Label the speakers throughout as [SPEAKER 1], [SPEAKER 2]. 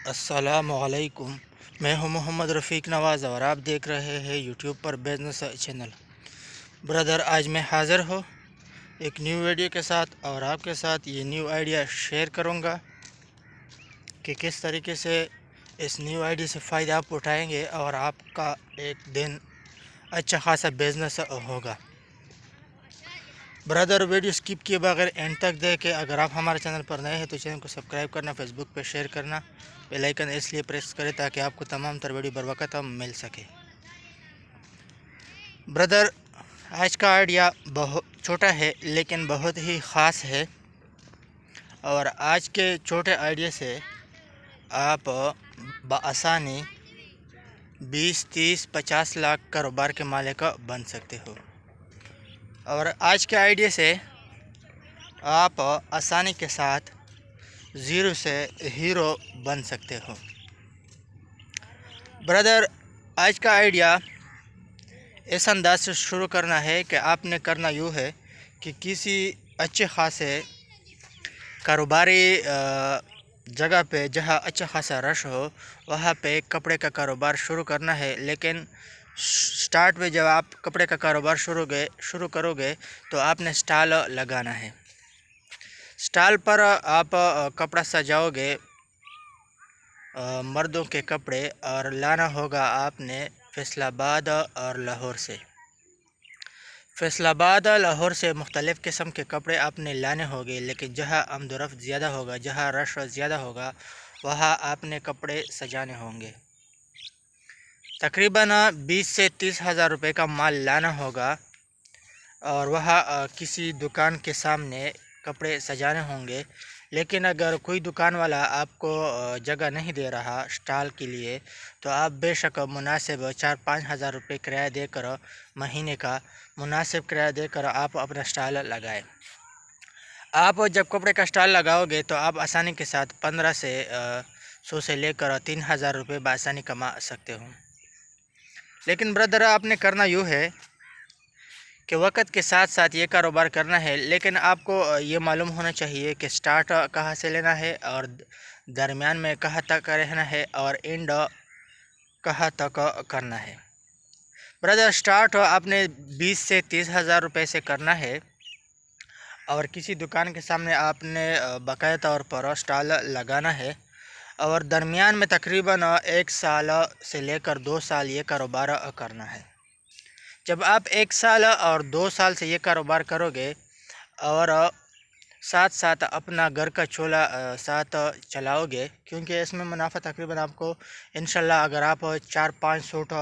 [SPEAKER 1] السلام علیکم، میں ہوں محمد رفیق نواز اور آپ دیکھ رہے ہیں یوٹیوب پر بزنس چینل۔ برادر، آج میں حاضر ہوں ایک نیو ویڈیو کے ساتھ اور آپ کے ساتھ یہ نیو آئیڈیا شیئر کروں گا کہ کس طریقے سے اس نیو آئیڈیا سے فائدہ آپ اٹھائیں گے اور آپ کا ایک دن اچھا خاصا بزنس ہوگا۔ برادر، ویڈیو سکپ کیے بغیر اینڈ تک دیکھیں۔ اگر آپ ہمارے چینل پر نئے ہیں تو چینل کو سبسکرائب کرنا، فیس بک پہ شیئر کرنا، بیل آئیکن اس لیے پریس کریں تاکہ آپ کو تمام تر ویڈیو بروقت مل سکے۔ برادر، آج کا آئیڈیا بہت چھوٹا ہے لیکن بہت ہی خاص ہے، اور آج کے چھوٹے آئیڈیا سے آپ بآسانی 20-30-50 لاکھ کاروبار کے مالک بن سکتے ہو، اور آج کے آئیڈیا سے آپ آسانی کے ساتھ زیرو سے ہیرو بن سکتے ہو۔ برادر، آج کا آئیڈیا اس انداز سے شروع کرنا ہے کہ آپ نے کرنا یوں ہے کہ کسی اچھے خاصے کاروباری جگہ پہ جہاں اچھا خاصا رش ہو وہاں پہ کپڑے کا کاروبار شروع کرنا ہے، لیکن سٹارٹ میں جب آپ کپڑے کا کاروبار شروع کرو گے تو آپ نے سٹال لگانا ہے۔ سٹال پر آپ کپڑا سجاؤ گے، مردوں کے کپڑے، اور لانا ہوگا آپ نے فیصل آباد اور لاہور سے۔ فیصل آباد لاہور سے مختلف قسم کے کپڑے آپ نے لانے ہوگے، لیکن جہاں آمد و رفت زیادہ ہوگا، جہاں رش زیادہ ہوگا، وہاں آپ نے کپڑے سجانے ہوں گے۔ تقریباً 20 سے 30 ہزار روپے کا مال لانا ہوگا، اور وہاں کسی دکان کے سامنے کپڑے سجانے ہوں گے۔ لیکن اگر کوئی دکان والا آپ کو جگہ نہیں دے رہا سٹال کے لیے تو آپ بے شک مناسب 4-5 ہزار روپے کرایہ دے کر، مہینے کا مناسب کرایہ دے کر آپ اپنا سٹال لگائیں۔ آپ جب کپڑے کا سٹال لگاؤ گے تو آپ آسانی کے ساتھ 1500 سے لے کر 3000 روپے بآسانی کما سکتے ہو۔ لیکن برادر، آپ نے کرنا یوں ہے کہ وقت کے ساتھ ساتھ یہ کاروبار کرنا ہے، لیکن آپ کو یہ معلوم ہونا چاہیے کہ سٹارٹ کہاں سے لینا ہے، اور درمیان میں کہاں تک رہنا ہے، اور اینڈ کہاں تک کرنا ہے۔ برادر، سٹارٹ آپ نے 20 سے 30 ہزار روپے سے کرنا ہے، اور کسی دکان کے سامنے آپ نے باقاعدہ طور پر سٹال لگانا ہے، اور درمیان میں تقریباً 1 سال سے لے کر 2 سال یہ کاروبار کرنا ہے۔ جب آپ 1 سال اور 2 سال سے یہ کاروبار کرو گے اور ساتھ ساتھ اپنا گھر کا چولہا ساتھ چلاؤ گے، کیونکہ اس میں منافع تقریباً آپ کو انشاءاللہ اگر آپ 4-5 سوٹ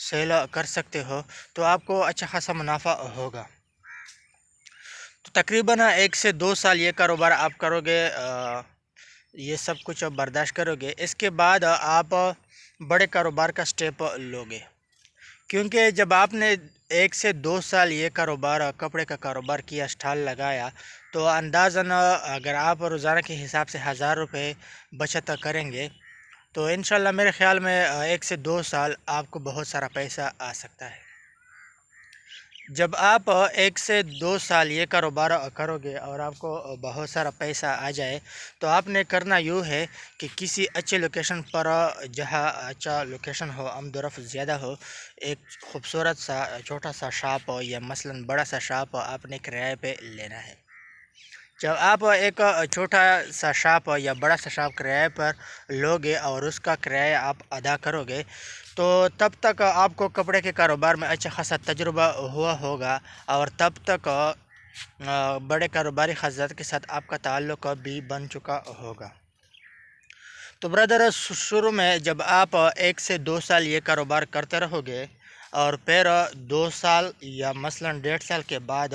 [SPEAKER 1] سیل کر سکتے ہو تو آپ کو اچھا خاصا منافع ہوگا۔ تو تقریباً 1 سے 2 سال یہ کاروبار آپ کرو گے، یہ سب کچھ برداشت کرو گے، اس کے بعد آپ بڑے کاروبار کا سٹیپ لو گے، کیونکہ جب آپ نے 1 سے 2 سال یہ کاروبار کپڑے کا کاروبار کیا، سٹال لگایا، تو اندازاً اگر آپ روزانہ کے حساب سے 1000 روپے بچت کریں گے تو انشاءاللہ میرے خیال میں 1 سے 2 سال آپ کو بہت سارا پیسہ آ سکتا ہے۔ جب آپ 1 سے 2 سال یہ کاروبار کرو گے اور آپ کو بہت سارا پیسہ آ جائے تو آپ نے کرنا یوں ہے کہ کسی اچھے لوکیشن پر، جہاں اچھا لوکیشن ہو، آمد و رفت زیادہ ہو، ایک خوبصورت سا چھوٹا سا شاپ یا مثلاً بڑا سا شاپ آپ نے کرائے پہ لینا ہے۔ جب آپ ایک چھوٹا سا شاپ یا بڑا سا شاپ کرائے پر لوگے اور اس کا کرایہ آپ ادا کرو گے تو تب تک آپ کو کپڑے کے کاروبار میں اچھا خاصا تجربہ ہوا ہوگا، اور تب تک بڑے کاروباری حضرات کے ساتھ آپ کا تعلق بھی بن چکا ہوگا۔ تو برادر، شروع میں جب آپ 1 سے 2 سال یہ کاروبار کرتے رہو گے اور پھر 2 سال یا مثلاً 1.5 سال کے بعد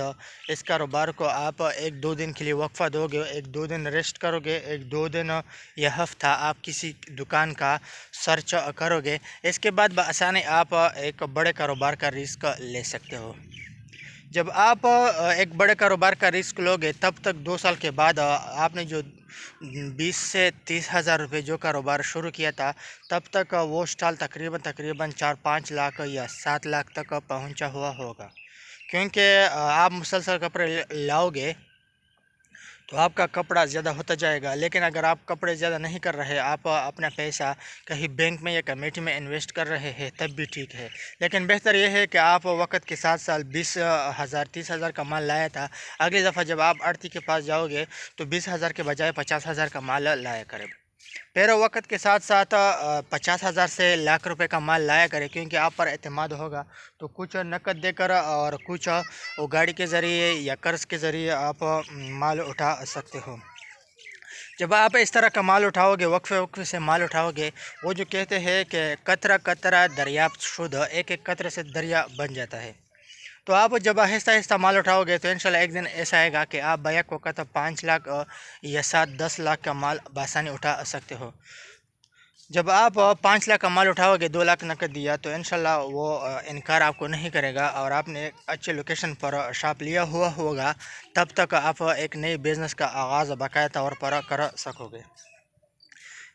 [SPEAKER 1] اس کاروبار کو آپ 1-2 دن کے لیے وقفہ دو گے، 1-2 دن ریسٹ کرو گے، 1-2 دن یا ہفتہ آپ کسی دکان کا سرچ کرو گے، اس کے بعد بآسانی آپ ایک بڑے کاروبار کا رسک لے سکتے ہو۔ جب آپ ایک بڑے کاروبار کا رسک لو گے تب تک 2 سال کے بعد آپ نے جو 20 سے 30 ہزار روپے جو کاروبار شروع کیا تھا تب تک وہ سٹال تقریباً 4-5 لاکھ یا 7 لاکھ تک پہنچا ہوا ہوگا، کیونکہ آپ مسلسل کپڑے لاؤ گے تو آپ کا کپڑا زیادہ ہوتا جائے گا. لیکن اگر آپ کپڑے زیادہ نہیں کر رہے، آپ اپنا پیسہ کہیں بینک میں یا کمیٹی میں انویسٹ کر رہے ہیں، تب بھی ٹھیک ہے. لیکن بہتر یہ ہے کہ آپ وقت کے ساتھ ساتھ 20,000 30,000 کا مال لایا تھا، اگلی دفعہ جب آپ آڑتی کے پاس جاؤ گے تو 20,000 کے بجائے 50,000 کا مال لایا کرے. پھر وقت کے ساتھ ساتھ 50,000 سے لاکھ روپے کا مال لایا کرے، کیونکہ آپ پر اعتماد ہوگا تو کچھ نقد دے کر اور کچھ وہ گاڑی کے ذریعے یا قرض کے ذریعے آپ مال اٹھا سکتے ہو. جب آپ اس طرح کا مال اٹھاؤ گے، وقفے سے مال اٹھاؤ گے، وہ جو کہتے ہیں کہ قطرہ قطرہ دریافت شدہ، ایک ایک قطرے سے دریا بن جاتا ہے. تو آپ جب آہستہ آہستہ مال اٹھاؤ گے تو انشاءاللہ ایک دن ایسا آئے گا کہ آپ بیک وقت 5 لاکھ یا 7-10 لاکھ کا مال بآسانی اٹھا سکتے ہو. جب آپ 5 لاکھ کا مال اٹھاؤ گے، 2 لاکھ نقد دیا، تو انشاءاللہ وہ انکار آپ کو نہیں کرے گا، اور آپ نے ایک اچھے لوکیشن پر شاپ لیا ہوا ہوگا، تب تک آپ ایک نئی بزنس کا آغاز باقاعدہ طور پر کر سکو گے.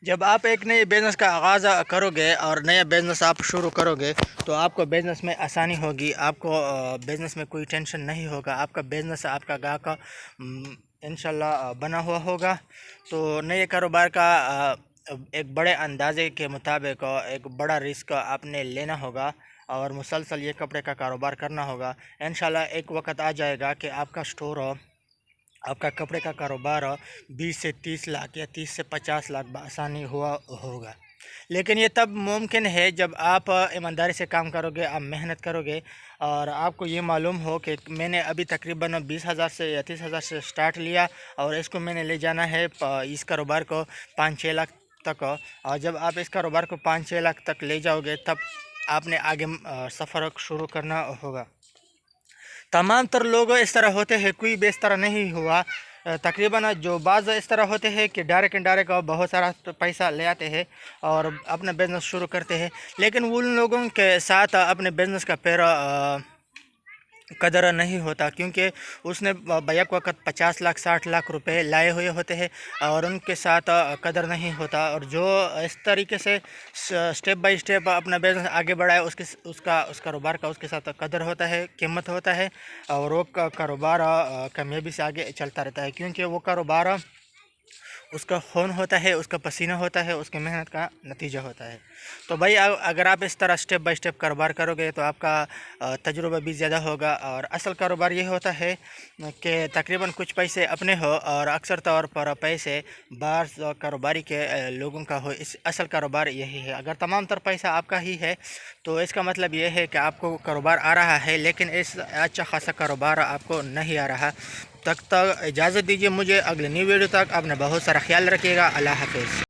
[SPEAKER 1] جب آپ ایک نئی بزنس کا آغاز کرو گے اور نیا بزنس آپ شروع کرو گے تو آپ کو بزنس میں آسانی ہوگی، آپ کو بزنس میں کوئی ٹینشن نہیں ہوگا، آپ کا بزنس آپ کا گاہک انشاءاللہ بنا ہوا ہوگا. تو نئے کاروبار کا ایک بڑے اندازے کے مطابق ایک بڑا رسک آپ نے لینا ہوگا اور مسلسل یہ کپڑے کا کاروبار کرنا ہوگا. انشاءاللہ ایک وقت آ جائے گا کہ آپ کا سٹور، آپ کا کپڑے کا کاروبار 20 سے 30 لاکھ یا 30 سے 50 لاکھ بآسانی ہوا ہوگا. لیکن یہ تب ممکن ہے جب آپ ایمانداری سے کام کرو گے، آپ محنت کرو گے، اور آپ کو یہ معلوم ہو کہ میں نے ابھی تقریباً 20,000 سے یا 30,000 سے سٹارٹ لیا اور اس کو میں نے لے جانا ہے اس کاروبار کو 5-6 لاکھ تک. اور جب آپ اس کاروبار کو 5-6 لاکھ تک لے جاؤ گے تب آپ نے آگے سفر شروع کرنا ہوگا. تمام تر لوگ اس طرح ہوتے ہیں، کوئی بھی اس طرح نہیں ہوا. تقریباً جو بعض اس طرح ہوتے ہیں کہ ڈائریکٹ بہت سارا پیسہ لے آتے ہیں اور اپنا بزنس شروع کرتے ہیں، لیکن ان لوگوں کے ساتھ اپنے بزنس کا پھر قدر نہیں ہوتا، کیونکہ اس نے بیک وقت 50 لاکھ 60 لاکھ روپے لائے ہوئے ہوتے ہیں اور ان کے ساتھ قدر نہیں ہوتا. اور جو اس طریقے سے سٹیپ بائی سٹیپ اپنا بزنس آگے بڑھائے، اس کاروبار کا اس کے ساتھ قدر ہوتا ہے، قیمت ہوتا ہے، اور وہ کاروبار کامیابی سے آگے چلتا رہتا ہے، کیونکہ وہ کاروبار اس کا خون ہوتا ہے، اس کا پسینہ ہوتا ہے، اس کی محنت کا نتیجہ ہوتا ہے. تو بھائی اگر آپ اس طرح سٹیپ بائی سٹیپ کاروبار کرو گے تو آپ کا تجربہ بھی زیادہ ہوگا. اور اصل کاروبار یہ ہوتا ہے کہ تقریباً کچھ پیسے اپنے ہو اور اکثر طور پر پیسے بعض کاروباری کے لوگوں کا ہو. اس اصل کاروبار یہی ہے. اگر تمام تر پیسہ آپ کا ہی ہے تو اس کا مطلب یہ ہے کہ آپ کو کاروبار آ رہا ہے، لیکن اس اچھا خاصا کاروبار آپ کو نہیں آ رہا. تک اجازت دیجیے مجھے، اگلے نیو ویڈیو تک اپنا بہت سارا خیال رکھیے گا. اللہ حافظ.